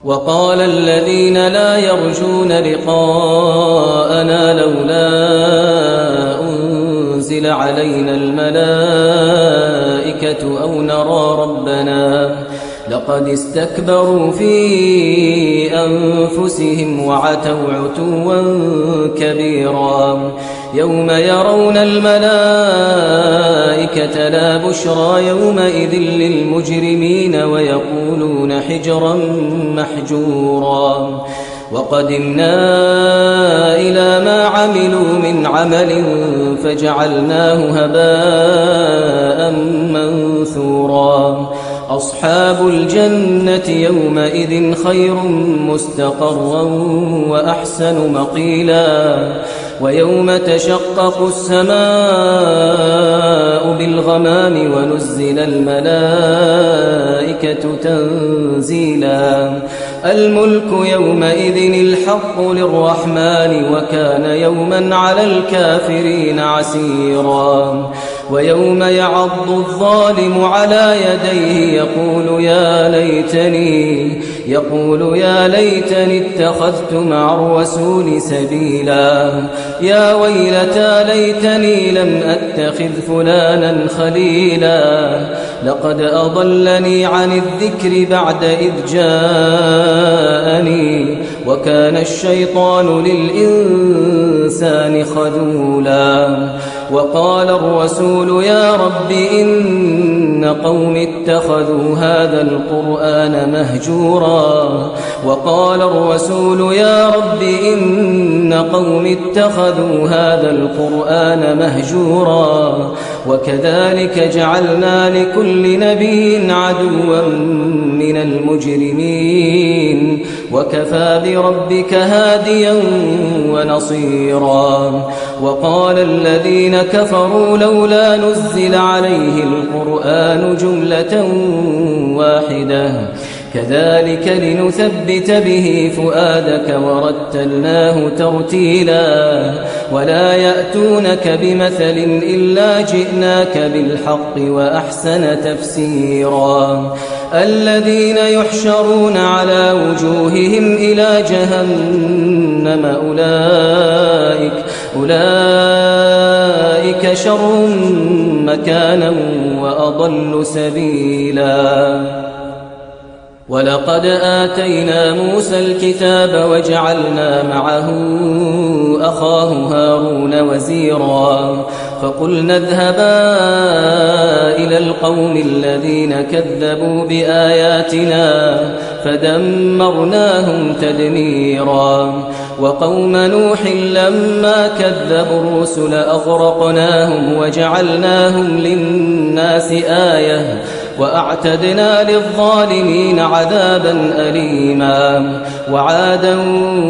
وقال الذين لا يرجون لقاءنا لولا أنزل علينا الملائكة أو نرى ربنا لقد استكبروا في أنفسهم وعتوا عتوا كبيرا يوم يرون الملائكة لا بشرى يومئذ للمجرمين ويقولون حجرا محجورا وقدمنا إلى ما عملوا من عمل فجعلناه هباء منثورا أصحاب الجنة يومئذ خير مستقرا وأحسن مقيلا ويوم تشقق السماء بالغمام ونزل الملائكة تنزيلا الملك يومئذ الحق للرحمن وكان يوما على الكافرين عسيرا ويوم يعض الظالم على يديه يقول يا ليتني اتخذت مع الرسول سبيلا يا ويلتى ليتني لم أتخذ فلانا خليلا لقد أضلني عن الذكر بعد إذ جاءني وكان الشيطان للإنسان خذولا وقال الرسول يا رب إن قوم اتخذوا هذا القرآن مهجورا وقال الرسول يا رب إن قوم اتخذوا هذا القرآن مهجورا وكذلك جعلنا لكل نبي عدوا من المجرمين وكفى بربك هاديا ونصيرا وقال الذين كفروا لولا نزل عليه القرآن جملة واحدة كذلك لنثبت به فؤادك ورتلناه ترتيلا ولا يأتونك بمثل إلا جئناك بالحق وأحسن تفسيرا الذين يحشرون على وجوههم إلى جهنم أولئك شر مكانا وأضل سبيلا ولقد آتينا موسى الكتاب وجعلنا معه أخاه هارون وزيرا فقلنا اذهبا إلى القوم الذين كذبوا بآياتنا فدمرناهم تدميرا وقوم نوح لما كذبوا الرسل أغرقناهم وجعلناهم للناس آية وأعتدنا للظالمين عذابا أليما وعادا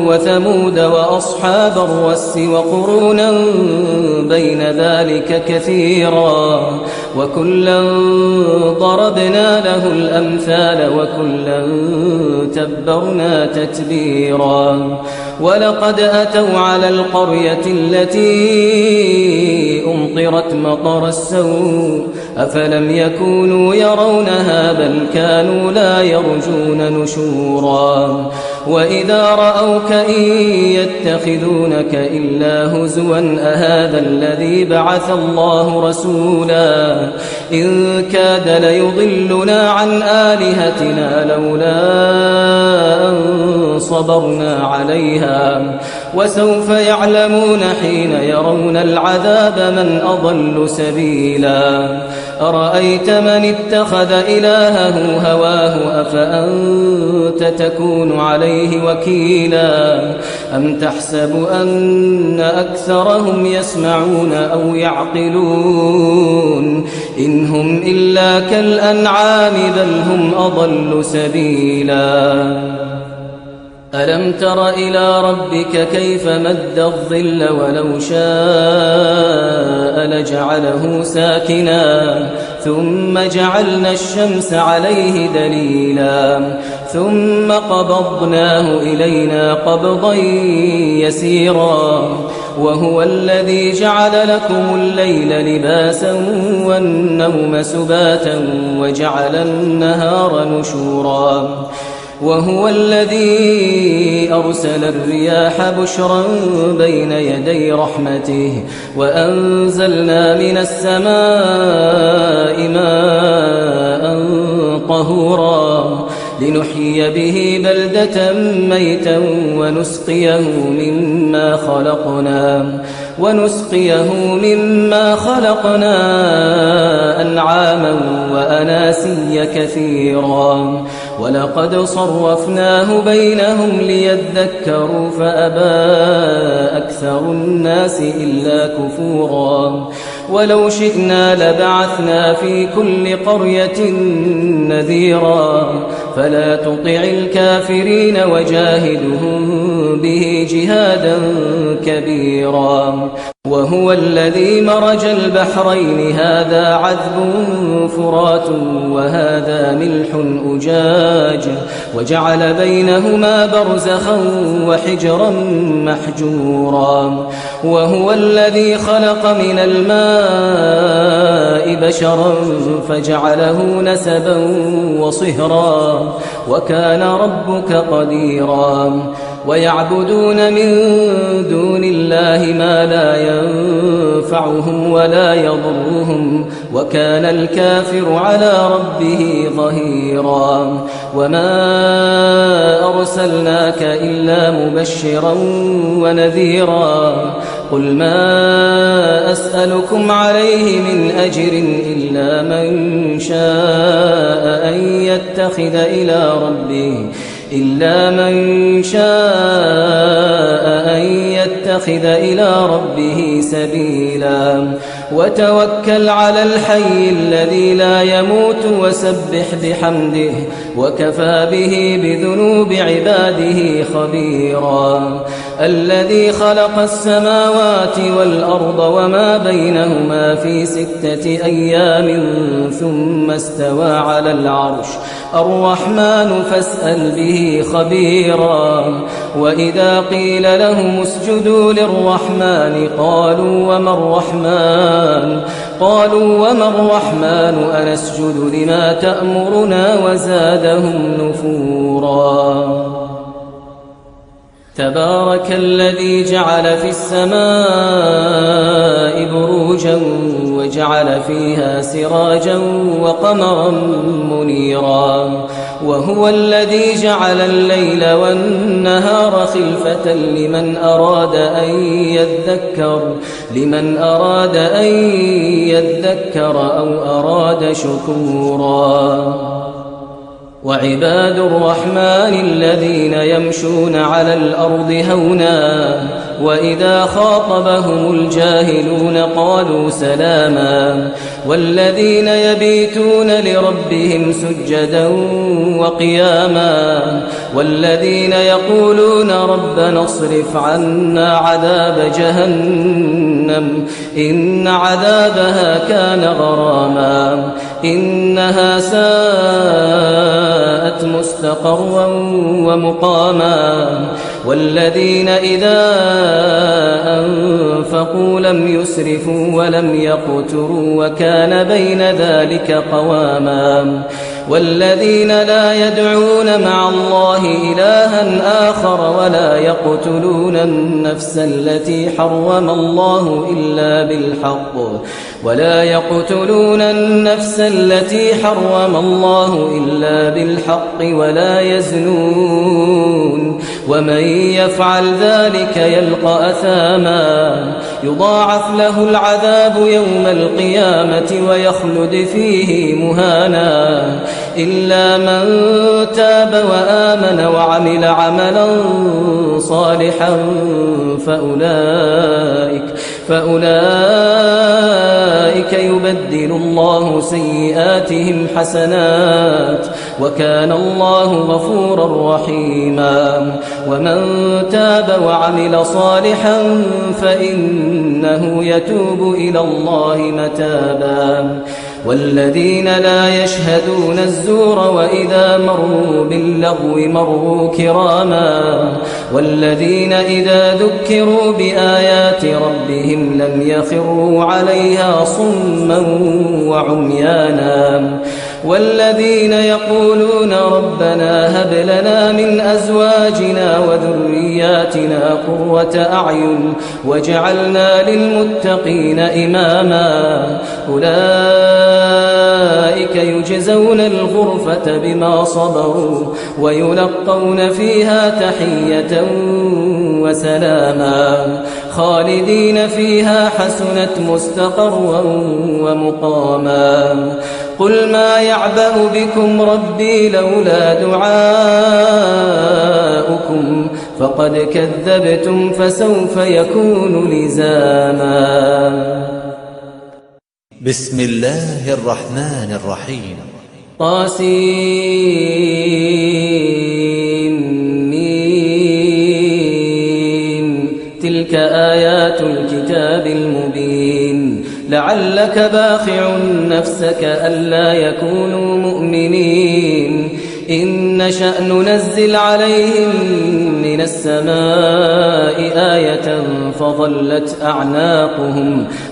وثمود وأصحاب الرس وقرونا بين ذلك كثيرا وكلا ضربنا له الأمثال وكلا تبرنا تتبيرا ولقد أتوا على القرية التي أمطرت مطر السوء أفلم يكونوا يرونها بل كانوا لا يرجون نشورا وإذا رأوك إن يتخذونك إلا هزوا أهذا الذي بعث الله رسولا إن كاد ليضلنا عن آلهتنا لولا أن صبرنا عليها وسوف يعلمون حين يرون العذاب من أضل سبيلا أرأيت من اتخذ إلهه هواه أفأنت تكون عليه وكيلا أم تحسب أن أكثرهم يسمعون أو يعقلون إن هم إلا كالأنعام بل هم أضل سبيلا ألم تر إلى ربك كيف مد الظل ولو شاء لجعله ساكنا ثم جعلنا الشمس عليه دليلا ثم قبضناه إلينا قبضا يسيرا وهو الذي جعل لكم الليل لباسا والنوم سباتا وجعل النهار نشورا وهو الذي أرسل الرياح بشرا بين يدي رحمته وأنزلنا من السماء ماء طهورا لنحيي به بلدة ميتا ونسقيه مما خلقنا أنعاما وأناسيا كثيرا ولقد صرفناه بينهم ليذكروا فأبى أكثر الناس إلا كفورا ولو شئنا لبعثنا في كل قرية نذيرا فلا تطع الكافرين وجاهدهم به جهادا كبيرا وهو الذي مرج البحرين هذا عذب فرات وهذا ملح أجاج وجعل بينهما برزخا وحجرا محجورا وهو الذي خلق من الماء بشرا فجعله نسبا وصهرا وكان ربك قديرا ويعبدون من دون الله ما لا ينفعهم ولا يضرهم وكان الكافر على ربه ظهيرا وما أرسلناك إلا مبشرا ونذيرا قل ما أسألكم عليه من أجر إلا من شاء أن يتخذ إلى ربه سبيلا وتوكل على الحي الذي لا يموت وسبح بحمده وكفى به بذنوب عباده خبيرا الذي خلق السماوات والأرض وما بينهما في 6 أيام ثم استوى على العرش الرحمن فاسأل به خبيرا وإذا قيل لهم اسجدوا للرحمن قالوا وما الرحمن أنسجد لما تأمرنا وزادهم نفورا تبارك الذي جعل في السماء بروجا وجعل فيها سراجا وقمرا منيرا وهو الذي جعل الليل والنهار خلفة لمن أراد أن يذكر أو أراد شكورا وعباد الرحمن الذين يمشون على الأرض هونا وإذا خاطبهم الجاهلون قالوا سلاما والذين يبيتون لربهم سجدا وقياما والذين يقولون ربنا اصرف عنا عذاب جهنم إن عذابها كان غراما إنها ساءت مستقرا ومقاما والذين إذا أنفقوا لم يسرفوا ولم يقتروا وكان بين ذلك قواما والذين لا يدعون مع الله إلها آخر ولا يقتلون النفس التي حرم الله إلا بالحق ولا يزنون ومن يفعل ذلك يلقى أثاما يضاعف له العذاب يوم القيامة ويخلد فيه مهانا إلا من تاب وآمن وعمل عملا صالحا فأولئك يبدل الله سيئاتهم حسنات وكان الله غفورا رحيما ومن تاب وعمل صالحا فإنه يتوب إلى الله متابا والذين لا يشهدون الزور وإذا مروا باللغو مروا كراما والذين إذا ذكروا بآيات ربهم لم يخروا عليها صما وعميانا والذين يقولون ربنا هب لنا من أزواجنا وذرياتنا قرة أعين واجعلنا للمتقين إماما أولئك يجزون الغرفة بما صبروا ويلقون فيها تحية وسلاما خالدين فيها حسنت مستقرا ومقاما قل ما يعبأ بكم ربي لولا دعاؤكم فقد كذبتم فسوف يكون لزاما. بسم الله الرحمن الرحيم. طاسين تلك آيات الكتاب المبين لعلك باخع نفسك ألا يكونوا مؤمنين إن نشأ ننزل عليهم من السماء آية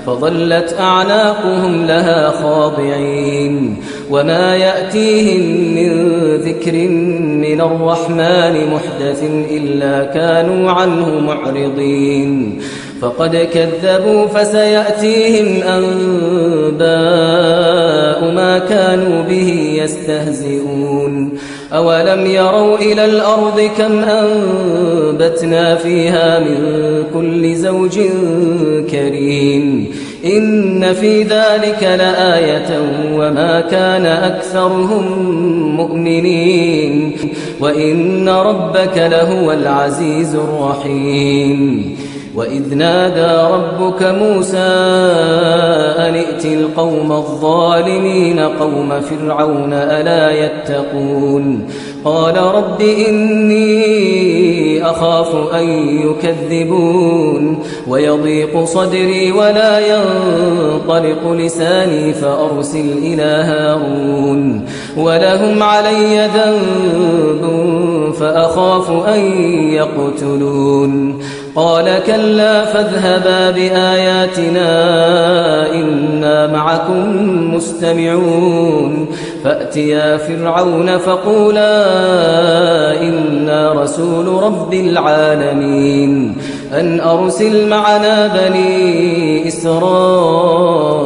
فظلت أعناقهم لها خاضعين وما يأتيهم من ذكر من الرحمن محدث إلا كانوا عنه معرضين فقد كذبوا فسيأتيهم أنباء ما كانوا به يستهزئون أولم يروا إلى الأرض كم أنبتنا فيها من كل زوج كريم إن في ذلك لآية وما كان أكثرهم مؤمنين وإن ربك لهو العزيز الرحيم. وإذ نادى ربك موسى أن ائت القوم الظالمين قوم فرعون ألا يتقون قال رب إني أخاف أن يكذبون ويضيق صدري ولا ينطلق لساني فأرسل إلى هارون ولهم علي ذنب فأخاف أن يقتلون قال كلا فاذهبا بآياتنا إنا معكم مستمعون فأتيا فرعون فقولا إنا رسول رب العالمين أن أرسل معنا بني إسرائيل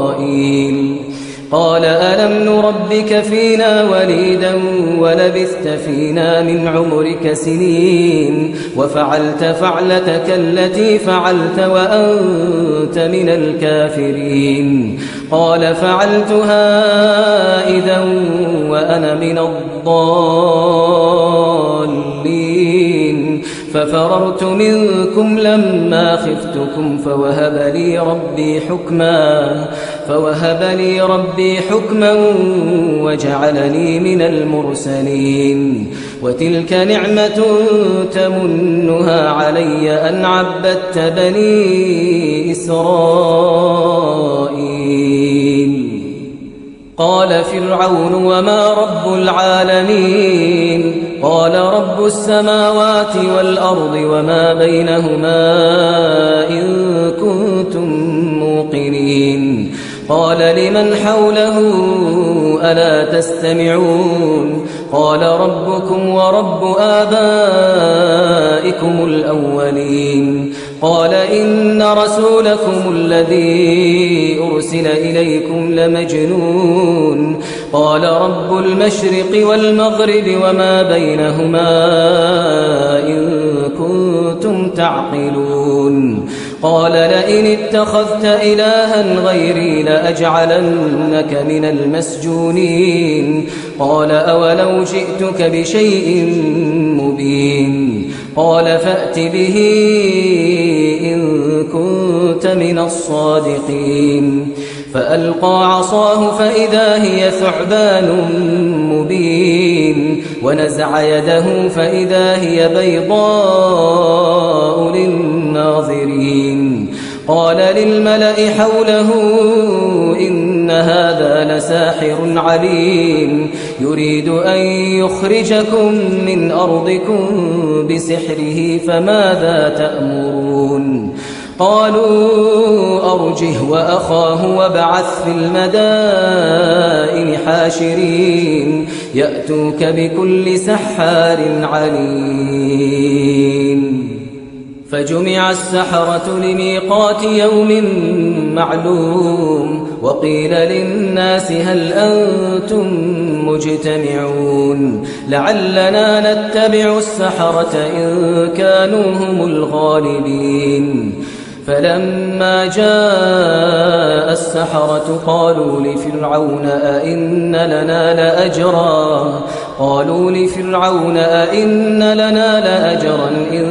قال ألم نربك فينا وليدا ولبثت فينا من عمرك سنين وفعلت فعلتك التي فعلت وأنت من الكافرين قال فعلتها إذا وأنا من الضالين ففررت منكم لما خفتكم فوهب لي ربي حكما وجعلني من المرسلين وتلك نعمة تمنها علي أن عبدت بني إسرائيل قال فرعون وما رب العالمين قال رب السماوات والأرض وما بينهما إن كنتم موقنين قال لمن حوله ألا تستمعون قال ربكم ورب آبائكم الأولين قال إن رسولكم الذي أرسل إليكم لمجنون قال رب المشرق والمغرب وما بينهما إن كنتم تعقلون قال لئن اتخذت إلها غيري لأجعلنك من المسجونين قال أولو جئتك بشيء مبين قال فأت به إن كنت من الصادقين فألقى عصاه فإذا هي ثعبان مبين ونزع يده فإذا هي بيضاء للناظرين قال للملأ حوله إن هذا لساحر عليم يريد أن يخرجكم من أرضكم بسحره فماذا تأمرون قالوا أرجه وأخاه وابعث في المدائن حاشرين يأتوك بكل سحار عليم. فجمع السحرة لميقات يوم معلوم وقيل للناس هل أنتم مجتمعون لعلنا نتبع السحرة إن كانوا هم الغالبين. فلما جاء السحرة قالوا لفرعون أئن لنا لأجرا إن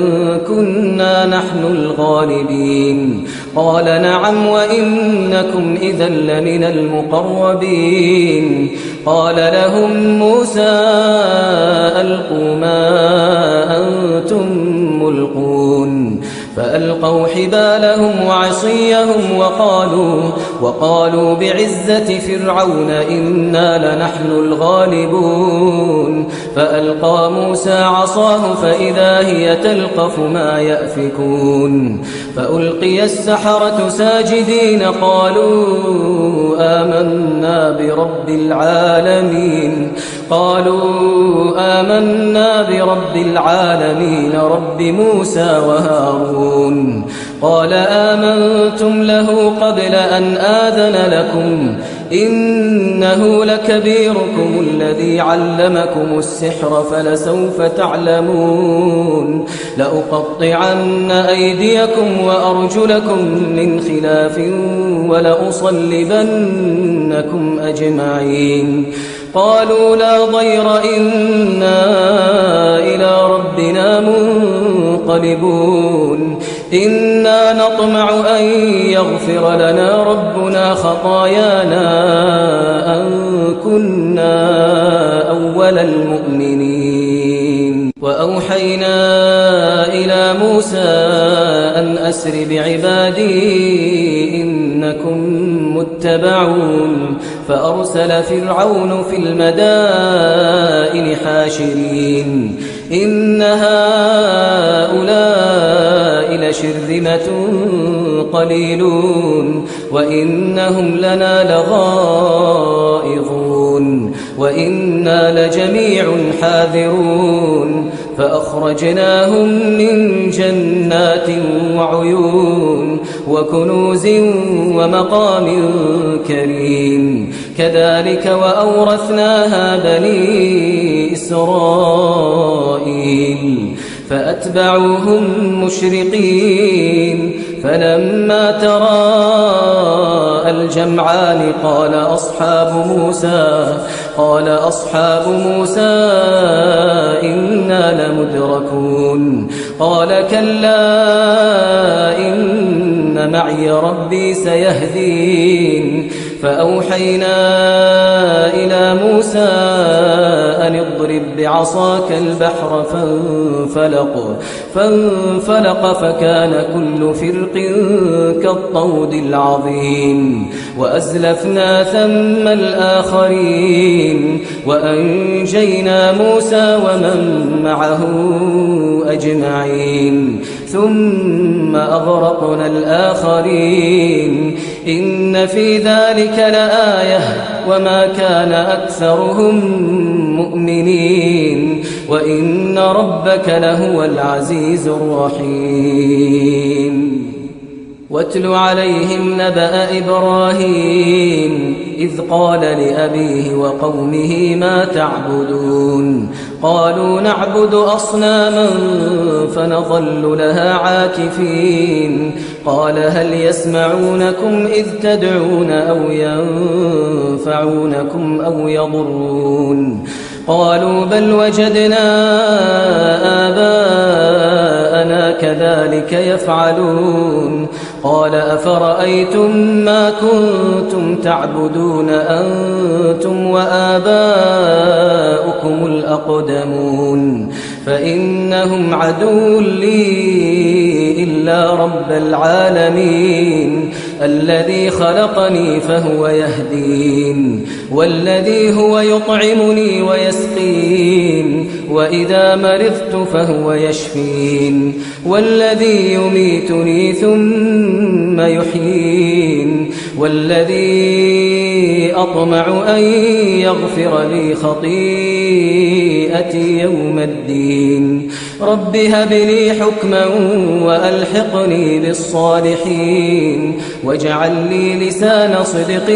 كنا نحن الغالبين. قال نعم وإنكم إذا لمن المقربين. قال لهم موسى ألقوا ما أنتم ملقون فألقوا حبالهم وعصيهم وقالوا بعزة فرعون إنا لنحن الغالبون. فألقى موسى عصاه فإذا هي تلقف ما يأفكون. فألقي السحرة ساجدين قالوا آمنا برب العالمين رب موسى وهارون. قال آمنتم له قبل أن آذن لكم إنه لكبيركم الذي علمكم السحر فلسوف تعلمون لأقطعن أيديكم وأرجلكم من خلاف ولأصلبنكم أجمعين. قالوا لا ضير إنا إلى ربنا منقلبون. إنا نطمع أن يغفر لنا ربنا خطايانا أن كنا أول المؤمنين. وأوحينا إلى موسى أن أسر بعبادي إنكم متبعون. فأرسل فرعون في المدائن حاشرين إن هؤلاء لشرذمة قليلون وإنهم لنا لغائظون وإنا لجميع حاذرون. فأخرجناهم من جنات وعيون وكنوز ومقام كريم. كذلك وأورثناها بني إسرائيل فأتبعوهم مشرقين. فلما تراءى الجمعان قال أصحاب موسى إنا لمدركون. قال كلا إن معي ربي سيهدين. فأوحينا إلى موسى أن اضرب بعصاك البحر فانفلق فكان كل فرق كالطود العظيم. وأزلفنا ثم الآخرين وأنجينا موسى ومن معه أجمعين ثم أغرقنا الآخرين. إن في ذلك لآية وما كان أكثرهم مؤمنين وإن ربك لهو العزيز الرحيم. واتل عليهم نبأ إبراهيم إذ قال لأبيه وقومه ما تعبدون. قالوا نعبد أصناما فنظل لها عاكفين. قال هل يسمعونكم إذ تدعون أو ينفعونكم أو يضرون. قالوا بل وجدنا آباءنا كذلك يفعلون. قال أفرأيتم ما كنتم تعبدون أنتم وآباؤكم الأقدمون فإنهم عدو لي إلا رب العالمين. الذي خلقني فهو يهدين والذي هو يطعمني ويسقين وإذا مرضت فهو يشفين والذي يميتني ثم يحيين والذي أطمع أن يغفر لي خطيئتي يوم الدين رب هب لي حكما وألحقني بالصالحين واجعل لي لسان صدق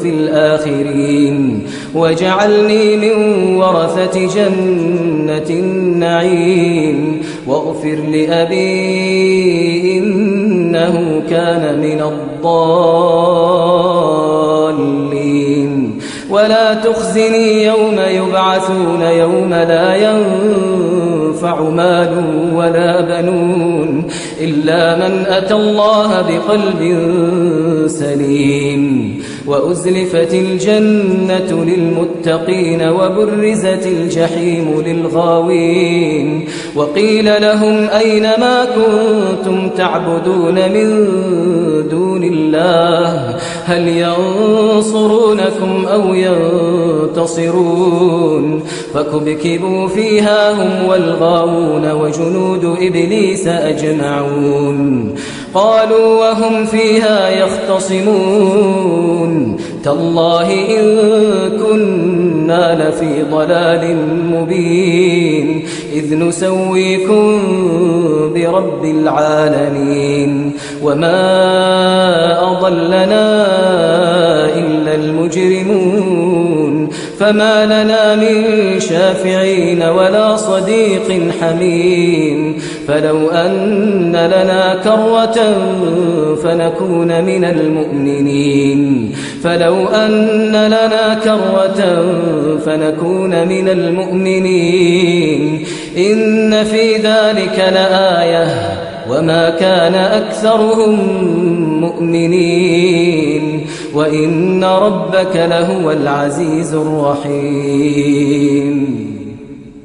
في الآخرين واجعلني من ورثة جنة النعيم واغفر لأبي إنه كان من الضالين ولا تخزني يوم يبعثون يوم لا ينفع مال ولا بنون إلا من أتى الله بقلب سليم وأزلفت الجنة للمتقين وبرزت الجحيم للغاوين وقيل لهم أين ما كنتم تعبدون من دون الله هل ينصرونكم أو ينتصرون فكبكبوا فيها هم والغاوون وجنود إبليس أجمعون قالوا وهم فيها يختصمون تالله إن كنا لفي ضلال مبين إذ نسويكم برب العالمين وما أضلنا إلا المجرمون فما لنا من شافعين ولا صديق حميم فلو أن لنا كرة فنكون من المؤمنين فلو أن لنا كرة فنكون من المؤمنين إن في ذلك لآية وما كان أكثرهم مؤمنين وإن ربك لهو العزيز الرحيم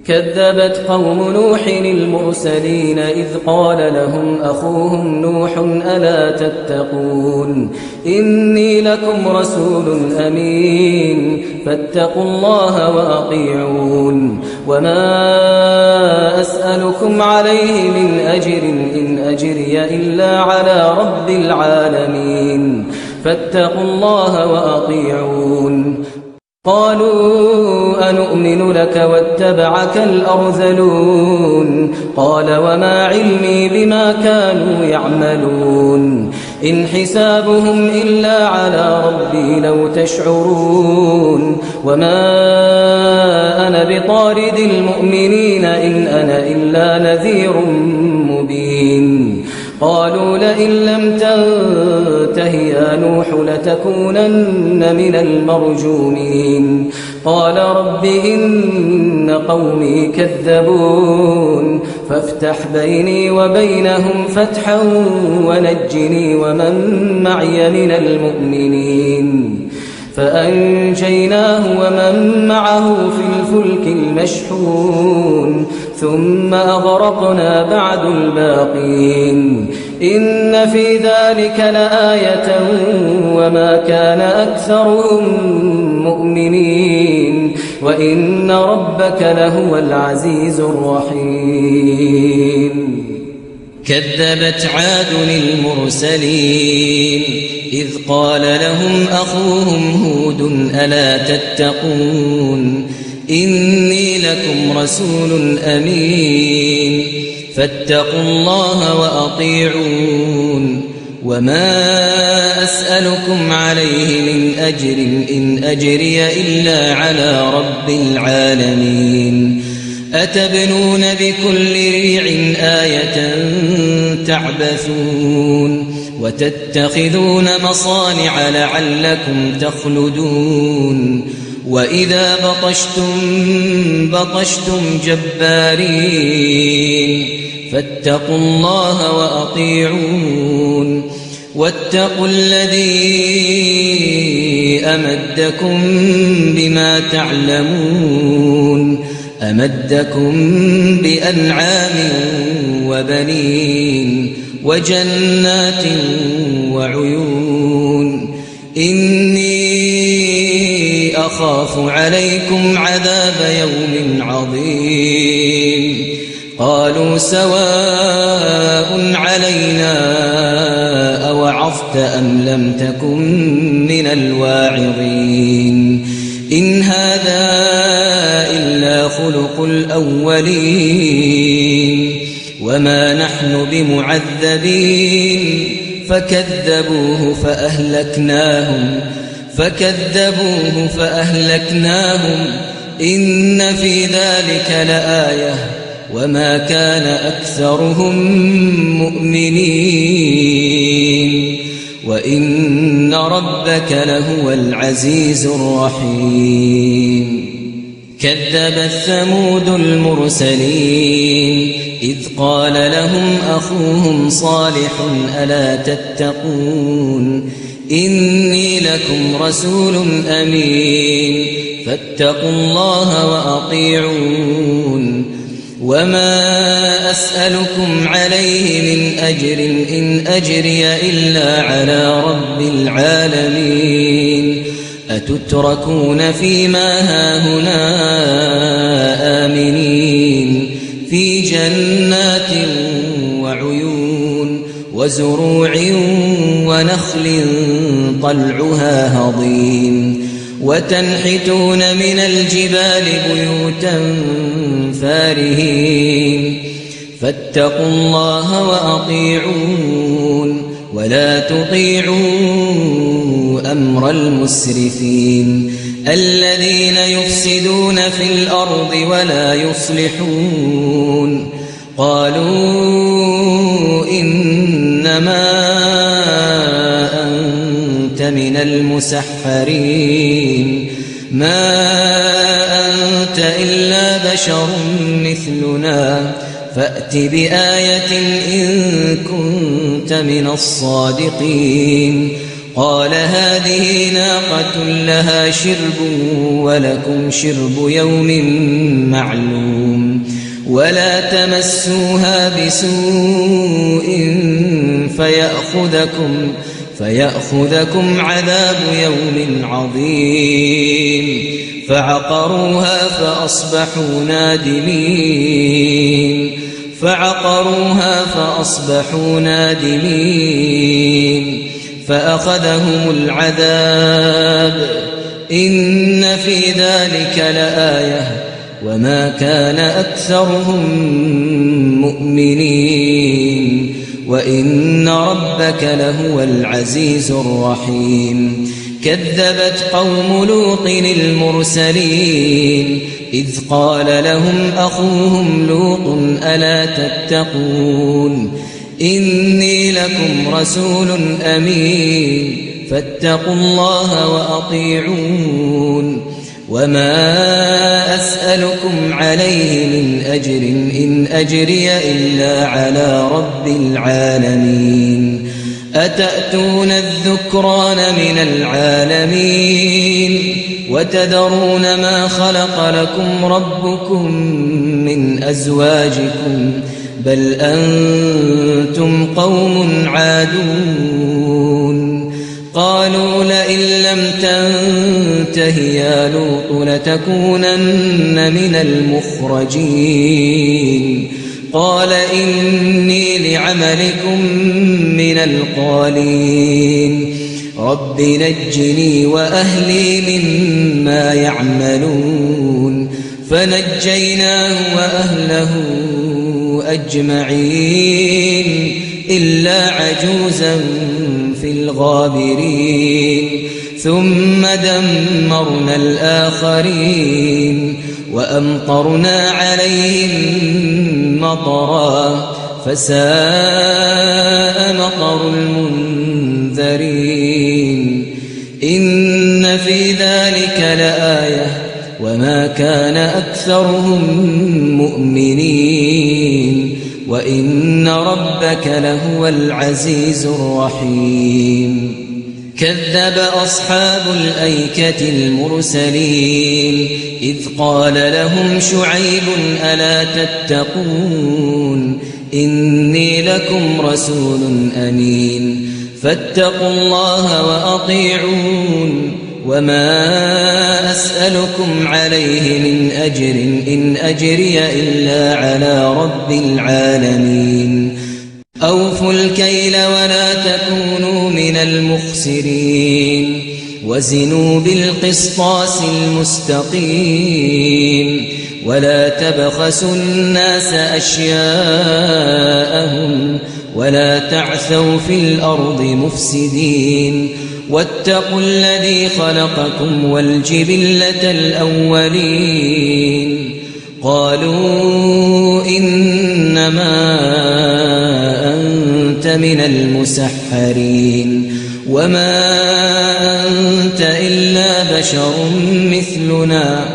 كذبت قوم نوح المرسلين إذ قال لهم أخوهم نوح ألا تتقون إني لكم رسول أمين فاتقوا الله وأطيعون وما أسألكم عليه من أجر إن أجري إلا على رب العالمين فاتقوا الله وأطيعون قالوا أنؤمن لك واتبعك الأرذلون قال وما علمي بما كانوا يعملون إن حسابهم إلا على ربي لو تشعرون وما أنا بطارد المؤمنين إن أنا إلا نذير مبين قالوا لئن لم تنته يا نوح لتكونن من المرجومين قال رب إن قومي كذبون فافتح بيني وبينهم فتحا ونجني ومن معي من المؤمنين فأنجيناه ومن معه في الفلك المشحون ثم أغرقنا بعد الباقين إن في ذلك لآية وما كان أكثرهم مؤمنين وإن ربك لهو العزيز الرحيم كذبت عاد المرسلين إذ قال لهم أخوهم هود ألا تتقون إني لكم رسول أمين فاتقوا الله وأطيعون وما أسألكم عليه من أجر إن أجري إلا على رب العالمين أتبنون بكل ريع آية تعبثون وتتخذون مصانع لعلكم تخلدون وإذا بطشتم جبارين فاتقوا الله وأطيعون واتقوا الذي أمدكم بما تعلمون أمدكم بأنعام وبنين وجنات وعيون إني أخاف عليكم عذاب يوم عظيم قالوا سواء علينا أوعظت أم لم تكن من الواعظين إن هذا إلا خلق الأولين وما نحن بمعذبين فكذبوه فأهلكناهم إن في ذلك لآية وما كان أكثرهم مؤمنين وإن ربك لهو العزيز الرحيم كذبت ثمود المرسلين إذ قال لهم أخوهم صالح ألا تتقون إني لكم رسول أمين فاتقوا الله وأطيعون وما أسألكم عليه من أجر إن أجري إلا على رب العالمين أتتركون فيما هاهنا آمنين في جنات وعيون وزروع ونخل طلعها هضيم وتنحتون من الجبال بيوتا فارهين فاتقوا الله وأطيعون ولا تطيعوا أمر المسرفين الذين يفسدون في الأرض ولا يصلحون قالوا إنما أنت من المسحرين ما أنت إلا بشر مثلنا فأت بآية إن كنت من الصادقين قال هذه ناقة لها شرب ولكم شرب يوم معلوم ولا تمسوها بسوء فيأخذكم عذاب يوم عظيم فعقروها فأصبحوا نادمين فأخذهم العذاب إن في ذلك لآية وما كان أكثرهم مؤمنين وإن ربك لهو العزيز الرحيم كذبت قوم لوط المرسلين إذ قال لهم أخوهم لوط ألا تتقون إني لكم رسول أمين فاتقوا الله وأطيعون وما أسألكم عليه من أجر إن أجري إلا على رب العالمين أتأتون الذكران من العالمين وتذرون ما خلق لكم ربكم من أزواجكم بل أنتم قوم عادون قالوا لئن لم تنته يا لوط لتكونن من المخرجين قال إني لعملكم من القالين رب نجني وأهلي مما يعملون فنجيناه وأهله أجمعين إلا عجوزا في الغابرين ثم دمرنا الآخرين وأمطرنا عليهم مطرا فساء مطر المنذرين إن في ذلك لآية وما كان أكثرهم مؤمنين وإن ربك لهو العزيز الرحيم كذب أصحاب الأيكة المرسلين إذ قال لهم شعيب ألا تتقون إني لكم رسول أمين فاتقوا الله وأطيعون وما أسألكم عليه من أجر إن أجري إلا على رب العالمين أوفوا الكيل ولا تكونوا من المخسرين وزنوا بالقسطاس المستقيم ولا تبخسوا الناس أشياءهم ولا تعثوا في الأرض مفسدين واتقوا الذي خلقكم والجبلة الأولين قالوا إنما أنت من المسحرين وما أنت إلا بشر مثلنا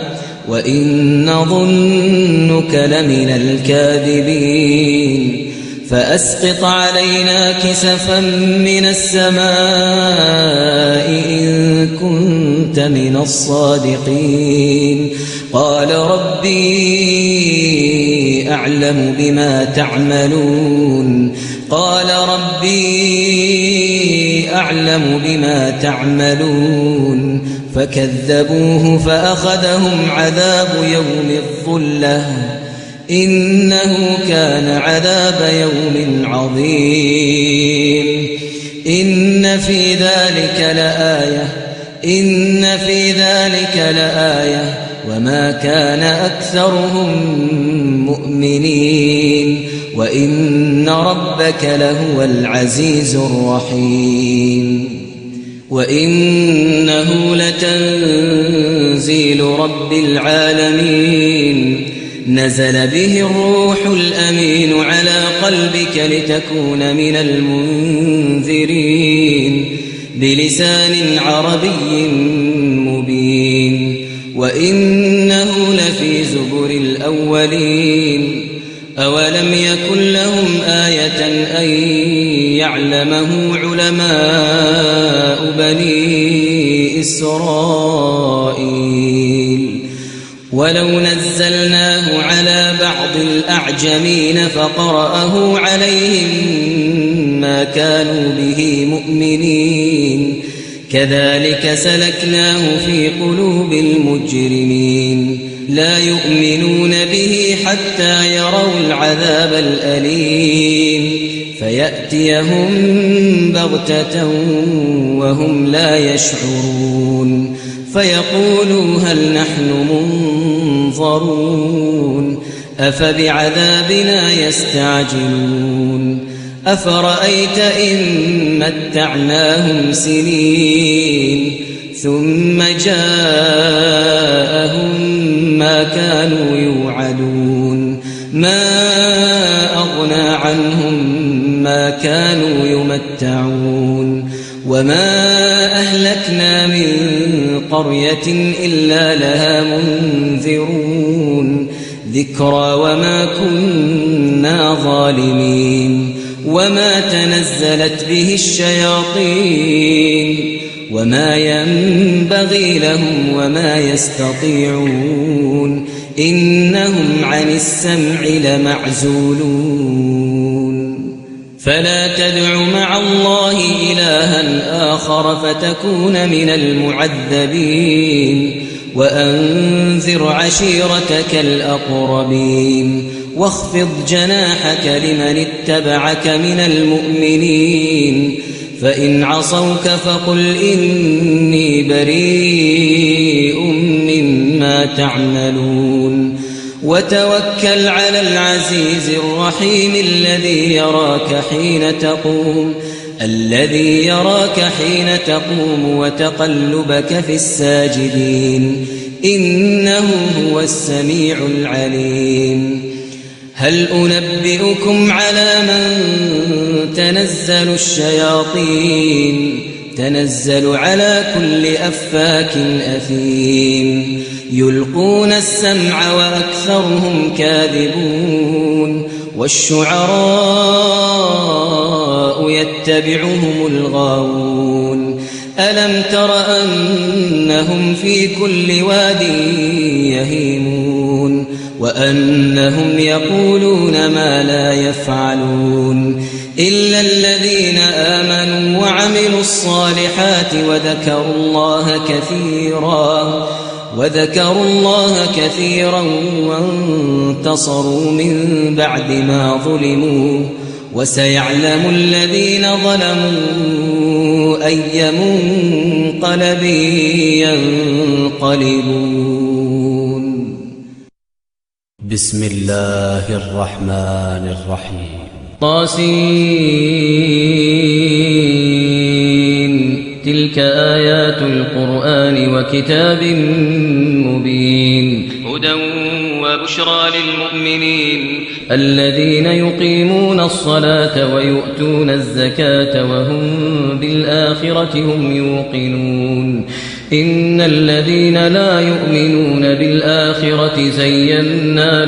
وإن نظنك لمن الكاذبين فأسقط علينا كسفا من السماء إن كنت من الصادقين قال ربي أعلم بما تعملون فكذبوه فأخذهم عذاب يوم الظلة إنه كان عذاب يوم عظيم إن في ذلك لآية وما كان أكثرهم مؤمنين وإن ربك لهو العزيز الرحيم وإنه لتنزيل رب العالمين نزل به الروح الأمين على قلبك لتكون من المنذرين بلسان عربي مبين وإنه لفي زبر الأولين أولم يكن لهم آية أن يعلمه علماء بني إسرائيل ولو نزلناه على بعض الأعجمين فقرأه عليهم ما كانوا به مؤمنين كذلك سلكناه في قلوب المجرمين لا يؤمنون به حتى يروا العذاب الأليم فيأتيهم بغتة وهم لا يشعرون فيقولوا هل نحن منظرون أفبعذابنا يستعجلون أفرأيت إن متعناهم سنين ثم جاءهم ما كانوا يوعدون ما أغنى عنهم ما كانوا يمتعون وما أهلكنا من قرية إلا لها منذرون ذكرى وما كنا ظالمين وما تنزلت به الشياطين وما ينبغي لهم وما يستطيعون إنهم عن السمع لمعزولون فلا تدع مع الله إلها آخر فتكون من المعذبين وأنذر عشيرتك الأقربين واخفض جناحك لمن اتبعك من المؤمنين فإن عصوك فقل إني بريء مما تعملون وتوكل على العزيز الرحيم الذي يراك حين تقوم وتقلبك في الساجدين إنه هو السميع العليم هل أنبئكم على من تنزل الشياطين تنزل على كل أفاك أثيم يلقون السمع وأكثرهم كاذبون والشعراء يتبعهم الغاوون ألم تر أنهم في كل واد يهيمون وأنهم يقولون ما لا يفعلون إلا الذين آمنوا وعملوا الصالحات وذكروا الله كثيرا وانتصروا من بعد ما ظلموا وسيعلم الذين ظلموا أي منقلب ينقلبون. بسم الله الرحمن الرحيم. طاسين. تلك آيات القرآن وكتاب مبين. هدى وبشرى للمؤمنين الذين يقيمون الصلاة ويؤتون الزكاة وهم بالآخرة هم يوقنون. إن الذين لا يؤمنون بالآخرة زينا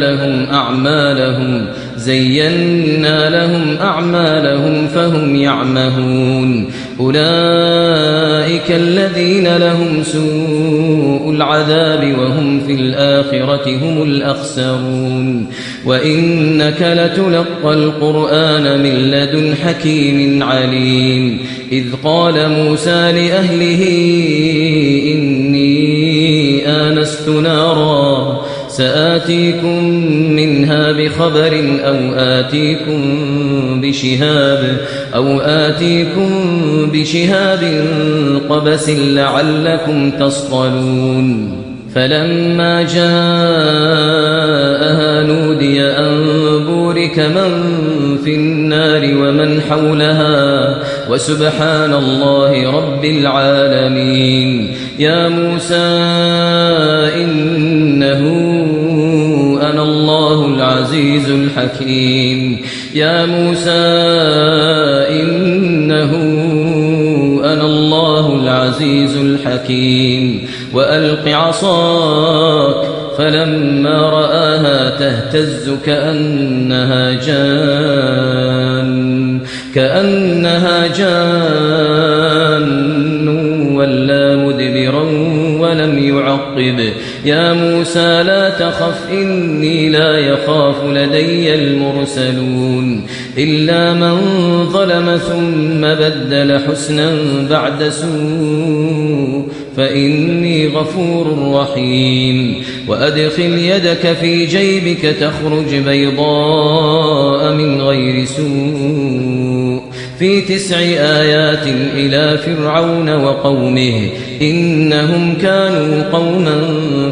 لهم أعمالهم فهم يعمهون. أولئك الذين لهم سوء العذاب وهم في الآخرة هم الأخسرون. وإنك لتلقى القرآن من لدن حكيم عليم. إذ قال موسى لأهله إني آنست نارا سآتيكم منها بخبر أو آتيكم بشهاب قبس لعلكم تصطلون. فلما جاءها نودي أن بورك من في النار ومن حولها وسبحان الله رب العالمين. يا موسى إنه أنا الله العزيز الحكيم. يا موسى إنه أنا الله العزيز الحكيم. وألق عصاك فلما رآها تهتز كأنها جان ولا مدبرا ولم يعقب. يا موسى لا تخف إني لا يخاف لدي المرسلون. إلا من ظلم ثم بدل حسنا بعد سوء فإني غفور رحيم. وأدخل يدك في جيبك تخرج بيضاء من غير سوء في 9 آيات إلى فرعون وقومه إنهم كانوا قوما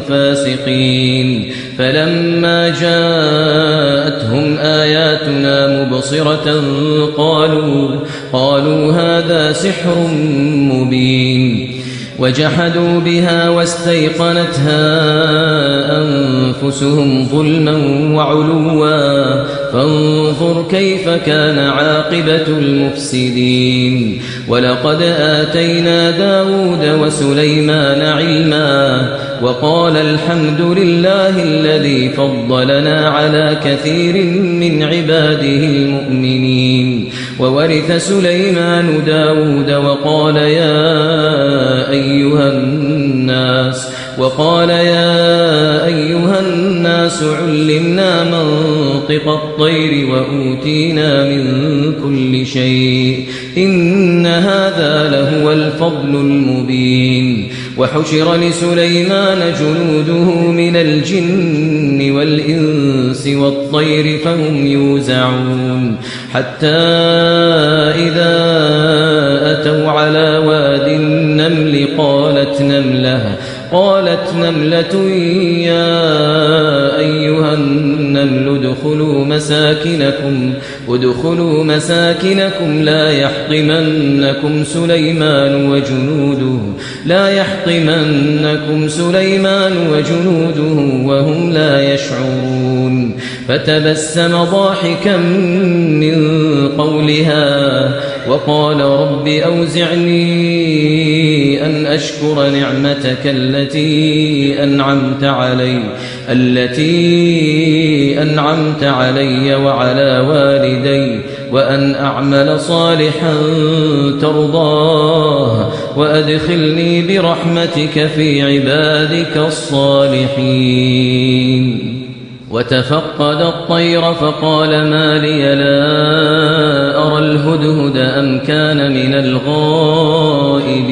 فاسقين. فلما جاءتهم آياتنا مبصرة قالوا هذا سحر مبين. وجحدوا بها واستيقنتها أنفسهم ظلما وعلوا فانظر كيف كان عاقبة المفسدين. ولقد آتينا داود وسليمان علما وقال الحمد لله الذي فضلنا على كثير من عباده المؤمنين. وورث سليمان داود وقال يا أيها الناس علمنا منطق الطير وأوتينا من كل شيء إن هذا لهو الفضل المبين. وحشر لسليمان جنوده من الجن والإنس والطير فهم يوزعون. حتى إذا أتوا على واد النمل قالت نملة يا أيها النمل ادخلوا مساكنكم لا يحطمنكم سليمان وجنوده وهم لا يشعرون. فتبسم ضاحكا من قولها وقال رب أوزعني أن أشكر نعمتك التي أنعمت علي وعلى والدي وأن أعمل صالحا ترضاه وأدخلني برحمتك في عبادك الصالحين. وتفقد الطير فقال ما لي لا أرى الهدهد أم كان من الغائبين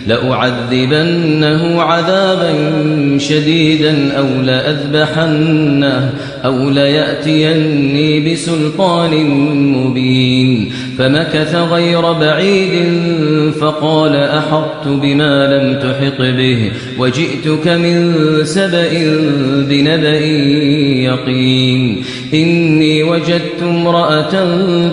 لأعذبنه عذابا شديدا أو لأذبحنه أو ليأتيني بسلطان مبين فمكث غير بعيد فقال أحطت بما لم تحط به وجئتك من سبأ بنبأ يقين إني وجدت امرأة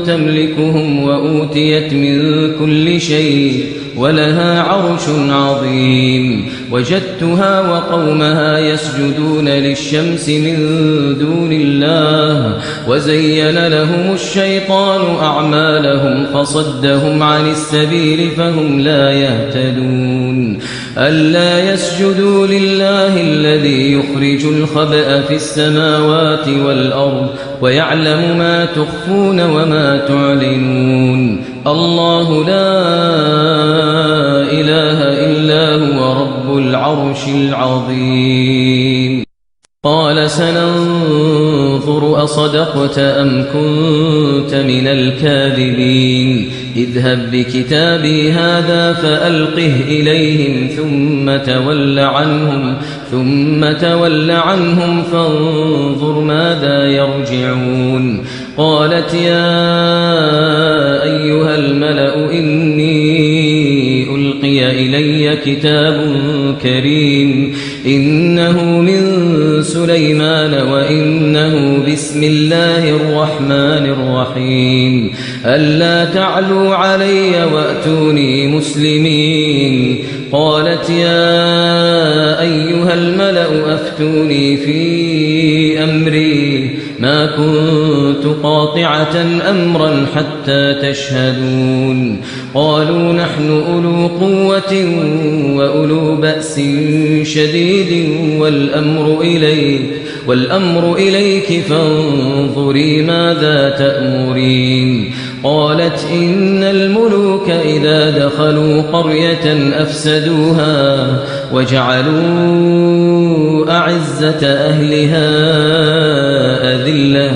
تملكهم وأوتيت من كل شيء ولها عرش عظيم وجدتها وقومها يسجدون للشمس من دون الله وزين لهم الشيطان أعمالهم فصدهم عن السبيل فهم لا يهتدون ألا يسجدوا لله الذي يخرج الخبأ في السماوات والأرض ويعلم ما تخفون وما تعلنون الله لا إله إلا هو رب العرش العظيم قال سننظر أصدقت أم كنت من الكاذبين اذهب بكتابي هذا فألقه إليهم ثم تول عنهم فانظر ماذا يرجعون قالت يا أيها الملأ إني ألقي إلي كتاب كريم إنه من سليمان وإنه بسم الله الرحمن الرحيم ألا تعلوا علي وأتوني مسلمين قالت يا أيها الملأ أفتوني في أمري ما كنت قاطعة أمرا حتى تشهدون قالوا نحن أولو قوة وأولو بأس شديد والأمر إليك فانظري ماذا تأمرين قالت إن الملوك إذا دخلوا قرية أفسدوها وجعلوا أعزة أهلها أذلة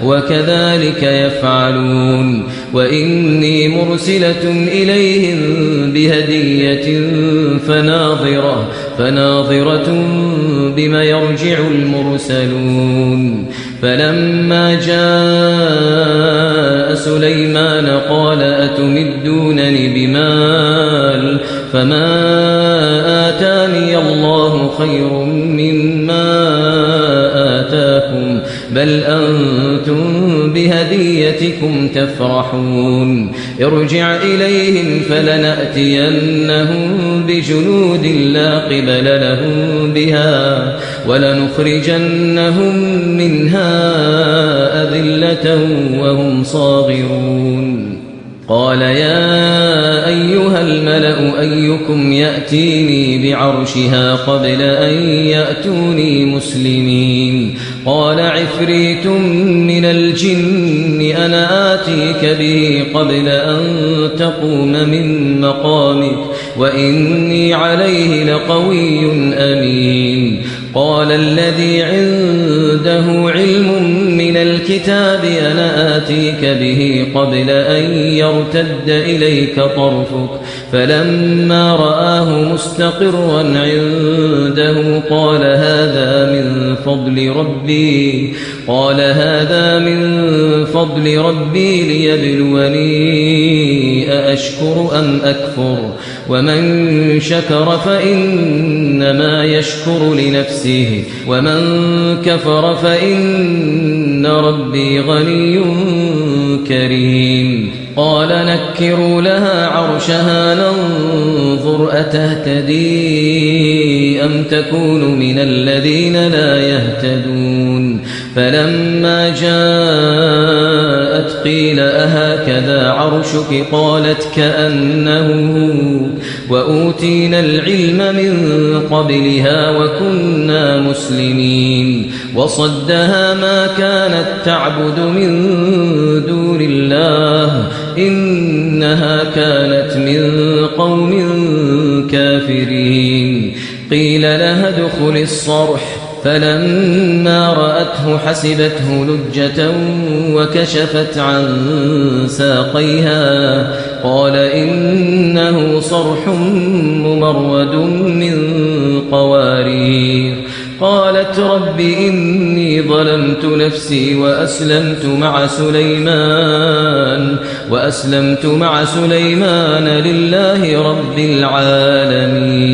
وكذلك يفعلون وإني مرسلة إليهم بهدية فناظرة بما يرجع المرسلون فلما جاء سليمان قال أتمدونني بمال فما آتاني الله خير مما آتاكم بل أنتم بهديتكم تفرحون ارجع إليهم فلنأتينهم بجنود لا قبل لهم بها ولنخرجنهم منها أذلة وهم صاغرون قال يا أيها الملأ أيكم يأتيني بعرشها قبل أن يأتوني مسلمين قال عفريت من الجن أنا آتيك به قبل أن تقوم من مقامك وإني عليه لقوي أمين قال الذي عنده علم من الكتاب أنا آتيك به قبل أن يرتد إليك طرفك فلما رآه مستقرا عنده قال هذا من فضل ربي ليبلوني أأشكر أم أكفر ومن شكر فإنما يشكر لنفسه ومن كفر فإن ربي غني كريم قال نكروا لها عرشها ننظر أتهتدي أم تكون من الذين لا يهتدون فلما جاءت قيل أهكذا عرشك قالت كأنه وأوتينا العلم من قبلها وكنا مسلمين وصدها ما كانت تعبد من دون الله إنها كانت من قوم كافرين قيل لها ادخل الصرح فلما رأته حسبته لجة وكشفت عن ساقيها قال إنه صرح ممرد من قوارير. قالت رب إني ظلمت نفسي وأسلمت مع سليمان لله رب العالمين.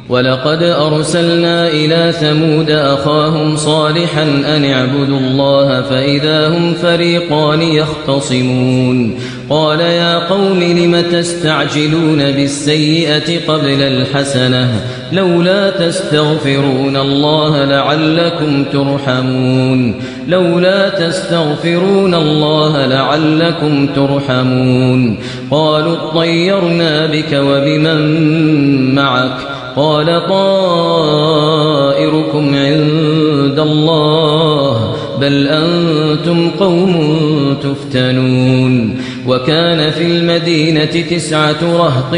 ولقد أرسلنا إلى ثمود أخاهم صالحا أن اعبدوا الله فإذا هم فريقان يختصمون. قال يا قوم لم تستعجلون بالسيئة قبل الحسنة لولا تستغفرون الله لعلكم ترحمون. قالوا اطيرنا بك وبمن معك قال طائركم عند الله بل أنتم قوم تفتنون. وكان في المدينة 9 رهط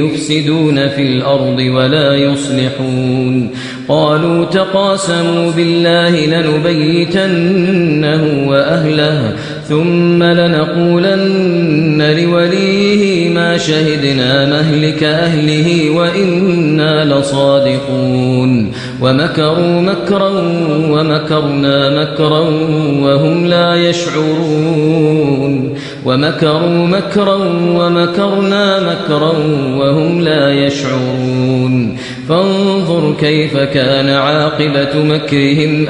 يفسدون في الأرض ولا يصلحون. قالوا تقاسموا بالله لنبيتنه وأهله ثم لنقولن لوليه ما شهدنا مهلك أهله وإنا لصادقون. ومكروا مكرا ومكرنا مكرا وهم لا يشعرون. فانظر كيف كان عاقبة مكرهم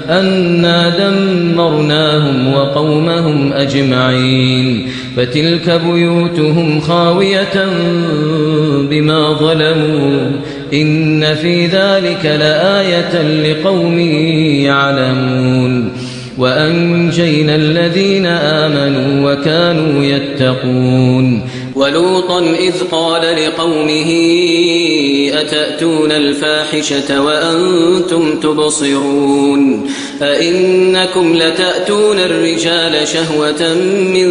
أنا دمرناهم وقومهم أجمعين. فتلك بيوتهم خاوية بما ظلموا إن في ذلك لآية لقوم يعلمون. وأنجينا الذين آمنوا وكانوا يتقون. ولوطا إذ قال لقومه أتأتون الفاحشة وأنتم تبصرون أئنكم لتأتون الرجال شهوة من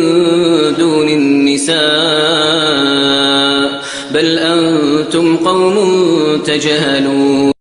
دون النساء بل أنتم قوم تجهلون.